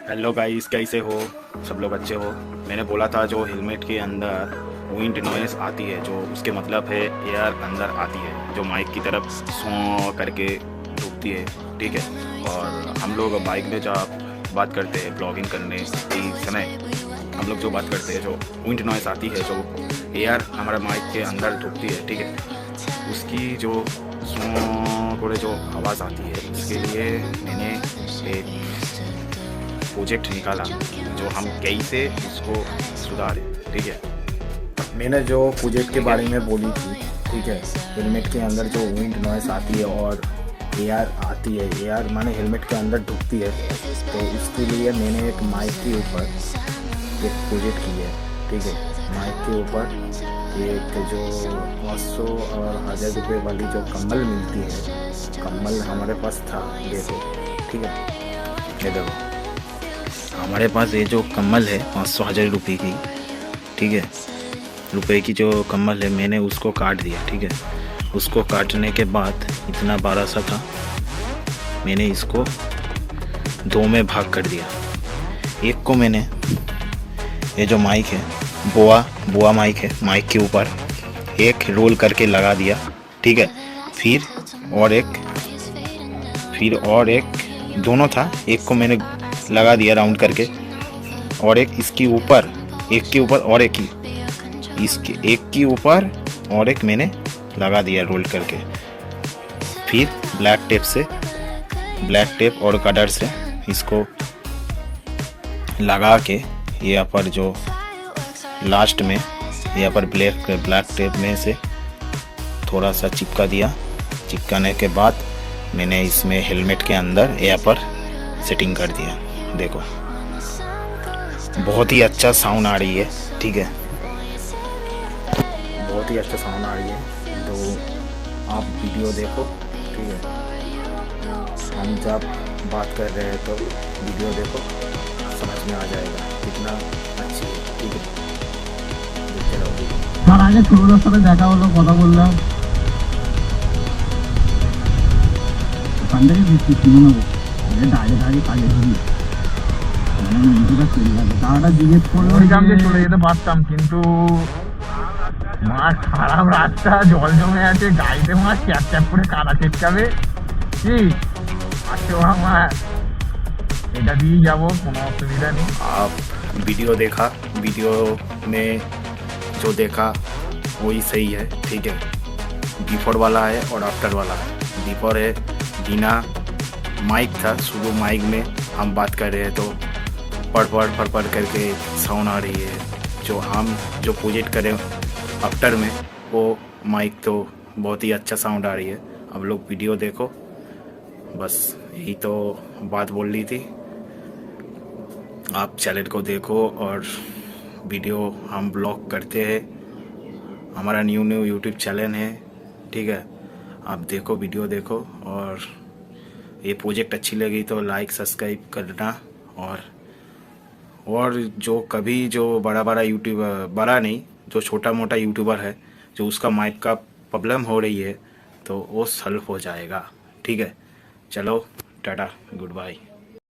Hello guys, कैसे हो? सब लोग अच्छे हो? मैंने बोला था जो हेलमेट के अंदर विंड नॉइस आती है, जो उसके मतलब है एयर अंदर आती है, जो माइक की तरफ सौ करके ढुकती है, ठीक है। और हम लोग बाइक में जब बात करते हैं ब्लॉगिंग करने के समय, हम लोग जो बात करते हैं जो विंड नॉइस आती है, जो एयर हमारा माइक के अंदर ढुकती है, ठीक है, उसकी जो थोड़े जो आवाज़ आती है, उसके लिए मैंने एक प्रोजेक्ट निकाला जो हम कैसे उसको सुधारें, ठीक है। मैंने जो प्रोजेक्ट के बारे में बोली थी, ठीक है, हेलमेट के अंदर जो विंड नॉइस आती है और एयर आती है, एयर माने हेलमेट के अंदर ढुकती है, तो इसके लिए मैंने एक माइक के ऊपर एक प्रोजेक्ट की है, ठीक है। माइक के ऊपर एक जो 500 और 1000 रुपये वाली जो कम्बल मिलती है, कम्बल हमारे पास था, देखो, ठीक है, ये देखो हमारे पास ये जो कम्बल है 500-1000 रुपये की, ठीक है, रुपए की जो कम्बल है, मैंने उसको काट दिया, ठीक है। उसको काटने के बाद इतना बड़ा सा था, मैंने इसको दो में भाग कर दिया। एक को मैंने ये जो माइक है, बोआ माइक है, माइक के ऊपर एक रोल करके लगा दिया, ठीक है। फिर और एक दोनों था, एक को मैंने लगा दिया राउंड करके, और एक इसके ऊपर, एक के ऊपर और एक ही, इसके एक के ऊपर और एक मैंने लगा दिया रोल करके। फिर ब्लैक टेप और कटर से इसको लगा के यहाँ पर जो लास्ट में यहाँ पर ब्लैक टेप में से थोड़ा सा चिपका दिया। चिपकाने के बाद मैंने इसमें हेलमेट के अंदर यहाँ पर सेटिंग कर दिया। देखो बहुत ही अच्छा साउंड आ रही है, ठीक है, बहुत ही अच्छा साउंड आ रही है। तो आप वीडियो देखो, ठीक है। हम जब बात कर रहे हैं तो वीडियो देखो, समझ में आ जाएगा कितना अच्छी है, ठीक है। देखते रहो वीडियो। তার আগে ছোটদের সাথে দেখা হলো, কথা বললাম, ওখান থেকে বৃষ্টি কিনে নেবো, ডাইরেক্ট কাজে ধরি তারা জিজ্ঞেস করলো যে চলে যেতে পারতাম, কিন্তু মাছ খারাপ রাস্তা, জল জমে আছে, গাড়িতে মাছ চ্যাপ চ্যাপ করে কাদা চেটকাবে, কি আচ্ছা আমার এটা দিয়ে যাবো, কোনো অসুবিধা নেই। आप वीडियो देखा, वीडियो में जो देखा वही सही है, ठीक है। बिफोर वाला है और आफ्टर वाला है। बिफोर है बिना माइक था, शुरू माइक में हम बात कर रहे हैं तो पढ़ करके साउंड आ रही है। जो हम जो प्रोजेक्ट करें आफ्टर में, वो माइक तो बहुत ही अच्छा साउंड आ रही है। अब लोग वीडियो देखो, बस यही तो बात बोल रही थी। आप चैनल को देखो और वीडियो हम ब्लॉग करते हैं, हमारा न्यू यूट्यूब चैनल है, ठीक है। आप देखो, वीडियो देखो, और ये प्रोजेक्ट अच्छी लगी तो लाइक सब्सक्राइब करना। और जो कभी जो बड़ा यूट्यूबर, बड़ा नहीं, जो छोटा मोटा यूट्यूबर है, जो उसका माइक का प्रॉब्लम हो रही है, तो वो सॉल्व हो जाएगा, ठीक है। चलो टाटा, गुड बाय।